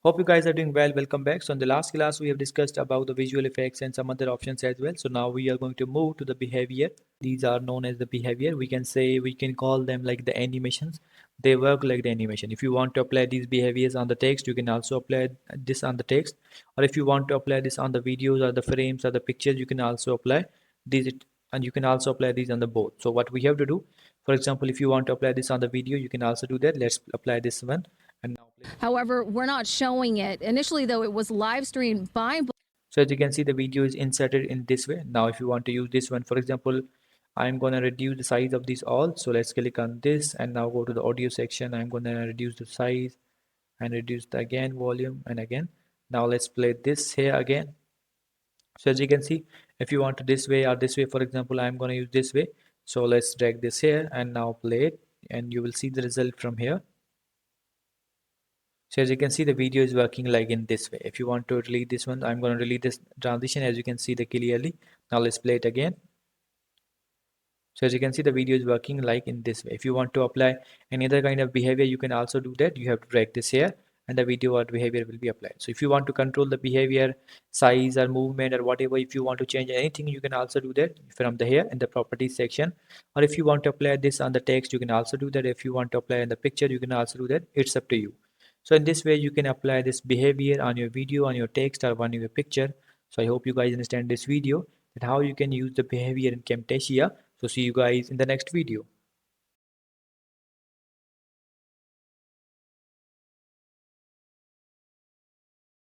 Hope you guys are doing well. Welcome back. So in the last class, we have discussed about the visual effects and some other options as well. So now we are going to move to the behavior. These are known as the behavior. We can call them like the animations. They work like the animation. If you want to apply these behaviors on the text, you can also apply this on the text. Or if you want to apply this on the videos or the frames or the pictures, you can also apply these, and you can also apply these on the board. So what we have to do, for example, if you want to apply this on the video, you can also do that. Let's apply this one. And now However, we're not showing it. Initially, though, it was live streamed by. so as you can see, the video is inserted in this way. Now if you want to use this one, for example, I'm going to reduce the size of these all. So let's click on this and now go to the audio section. I'm going to reduce the size and reduce the again volume and again. Now let's play this here again. So as you can see, if you want to this way or this way, for example, I'm going to use this way. So let's drag this here and now play it, and you will see the result from here. So as you can see, the video is working like in this way. If you want to delete this one, I'm going to delete this transition, as you can see the clearly. Now let's play it again. So as you can see, the video is working like in this way. If you want to apply any other kind of behavior, you can also do that. You have to drag this here and the video or behavior will be applied. So if you want to control the behavior, size or movement or whatever, if you want to change anything, you can also do that from the here in the properties section. Or if you want to apply this on the text, you can also do that. If you want to apply in the picture, you can also do that. It's up to you. So in this way, you can apply this behavior on your video, on your text or on your picture. So I hope you guys understand this video, that how you can use the behavior in Camtasia. So see you guys in the next video.